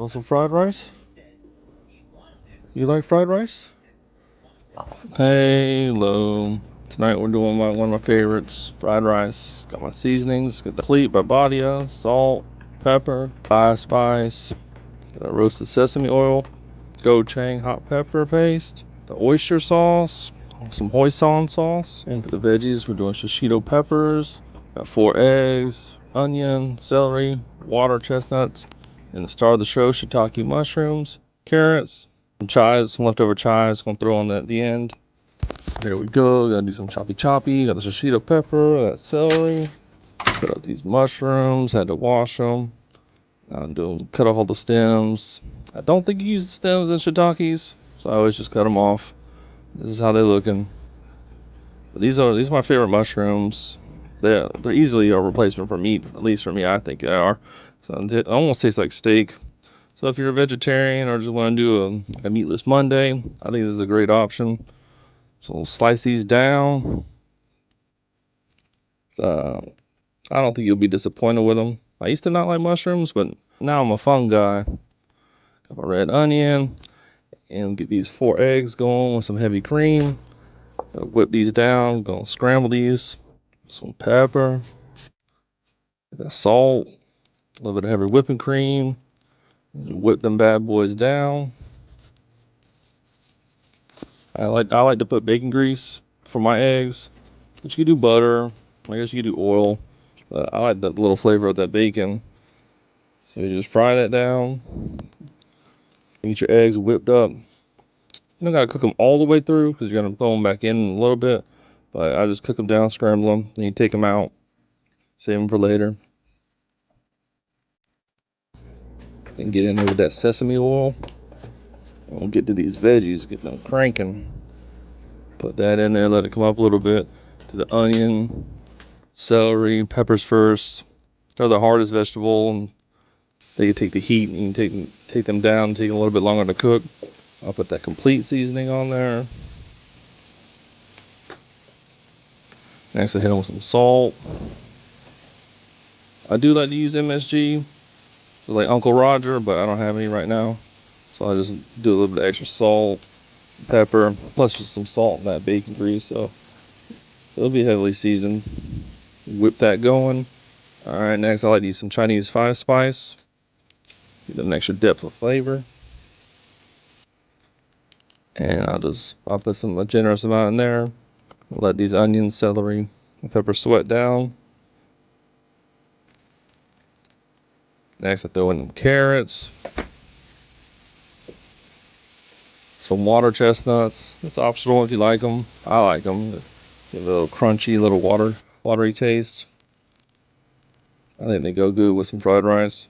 Want some fried rice? You like fried rice? Hello. Tonight we're doing one of my favorites, fried rice. Got my seasonings, got the complete barbadia, salt, pepper, five spice, got a roasted sesame oil, gochujang hot pepper paste, the oyster sauce, some hoisin sauce, and for the veggies we're doing shishito peppers, got 4 eggs, onion, celery, water chestnuts, and the star of the show, shiitake mushrooms, carrots, some chives, some leftover chives, gonna throw on that at the end. There we go. Gotta do some choppy. Got the shishito pepper, that celery. Cut out these mushrooms. Had to wash them. Cut off all the stems. I don't think you use the stems in shiitakes, so I always just cut them off. This is how they're looking. But these are my favorite mushrooms. They're easily a replacement for meat. At least for me, I think they are. So it almost tastes like steak. So if you're a vegetarian or just want to do a meatless Monday, I think this is a great option. So we'll slice these down. I don't think you'll be disappointed with them. I used to not like mushrooms, but now I'm a fun guy. Got my red onion, and get these 4 eggs going with some heavy cream. Whip these down. Gonna scramble these. Some pepper, that salt, a little bit of heavy whipping cream. Whip them bad boys down. I like to put bacon grease for my eggs. But you could do butter. I guess you could do oil. But I like that little flavor of that bacon. So you just fry that down. Get your eggs whipped up. You don't gotta cook them all the way through because you're gonna throw them back in a little bit. But I just cook them down, scramble them, then you take them out, save them for later. And get in there with that sesame oil. And we'll get to these veggies, get them cranking. Put that in there, let it come up a little bit. To the onion, celery, peppers first. They're the hardest vegetable, and they take the heat and you can take them down, take a little bit longer to cook. I'll put that complete seasoning on there. Next I hit them with some salt. I do like to use MSG, like Uncle Roger, but I don't have any right now. So I just do a little bit of extra salt, pepper, plus just some salt and that bacon grease. So it'll be heavily seasoned. Whip that going. Alright, next I like to use some Chinese 5 spice. Get an extra depth of flavor. And I'll put a generous amount in there. Let these onions, celery, and pepper sweat down. Next I throw in some carrots. Some water chestnuts. It's optional if you like them. I like them. Get a little crunchy, little watery taste. I think they go good with some fried rice.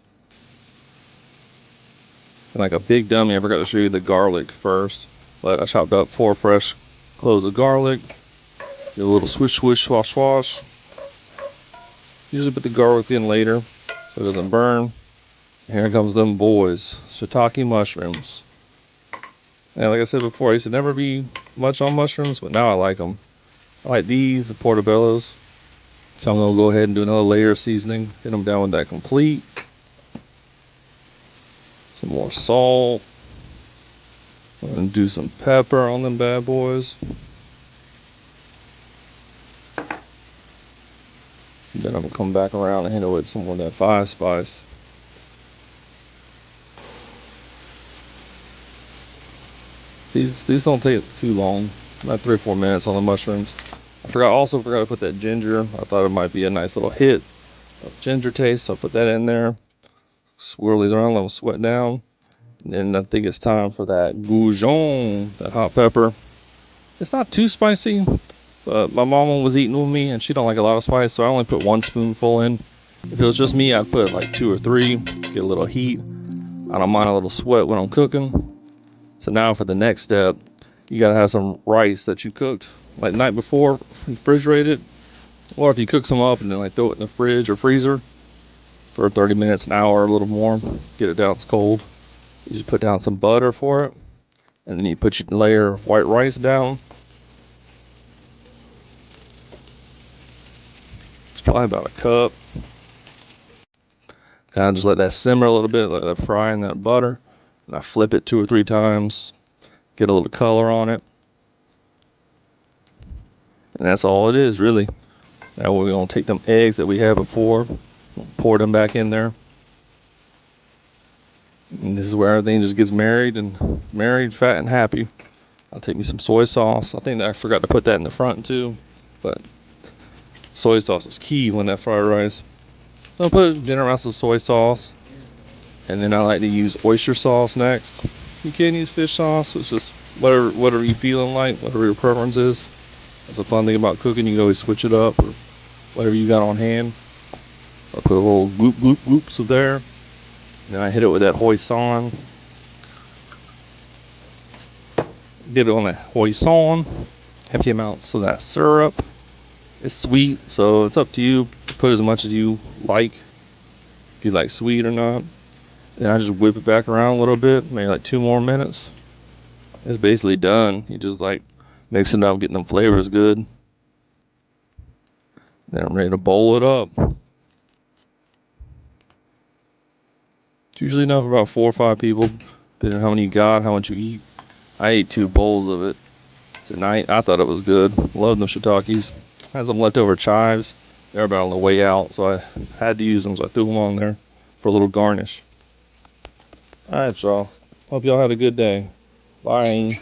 And like a big dummy, I forgot to show you the garlic first. But I chopped up 4 fresh cloves of garlic. Get a little swish, swash, swash. Usually put the garlic in later so it doesn't burn. And here comes them boys, shiitake mushrooms. And like I said before, I used to never be much on mushrooms, but now I like them. I like these, the portobellos. So I'm gonna go ahead and do another layer of seasoning. Hit them down with that complete. Some more salt. And do some pepper on them bad boys. Then I'm gonna come back around and hit it with some more of that 5 spice. These don't take too long, about 3 or 4 minutes on the mushrooms. Also forgot to put that ginger. I thought it might be a nice little hit of ginger taste, so I put that in there. Swirl these around, let them sweat down. And then I think it's time for that Gochujang, that hot pepper. It's not too spicy, but my mama was eating with me and she don't like a lot of spice, so I only put 1 spoonful in. If it was just me, I'd put like 2 or 3, get a little heat. I don't mind a little sweat when I'm cooking. So now for the next step, you gotta have some rice that you cooked like the night before, refrigerate it, or if you cook some up and then like throw it in the fridge or freezer for 30 minutes, an hour, a little more, get it down, it's cold. You just put down some butter for it, and then you put your layer of white rice down. It's probably about a cup. And I just let that simmer a little bit, let that fry in that butter. And I flip it 2 or 3 times, get a little color on it. And that's all it is, really. Now we're going to take them eggs that we had before, pour them back in there. And this is where everything just gets married, fat, and happy. I'll take me some soy sauce. I think that I forgot to put that in the front too, but soy sauce is key when that fried rice. So I'll put a generous amount of soy sauce, and then I like to use oyster sauce next. You can use fish sauce. It's just whatever you feeling like, whatever your preference is. That's the fun thing about cooking. You can always switch it up or whatever you got on hand. I put a little gloops of there. Then I hit it with that hoisin. Get it on that hoisin. Hefty amounts of that syrup. It's sweet, so it's up to you. Put as much as you like. If you like sweet or not. Then I just whip it back around a little bit, maybe like 2 more minutes. It's basically done. You just like mixing it up, getting them flavors good. Then I'm ready to bowl it up. It's usually enough for about 4 or 5 people, depending on how many you got, how much you eat. I ate 2 bowls of it tonight. I thought it was good. Love them shiitakes. Had some leftover chives. They're about on the way out, so I had to use them, so I threw them on there for a little garnish. Alright, y'all. Hope y'all had a good day. Bye.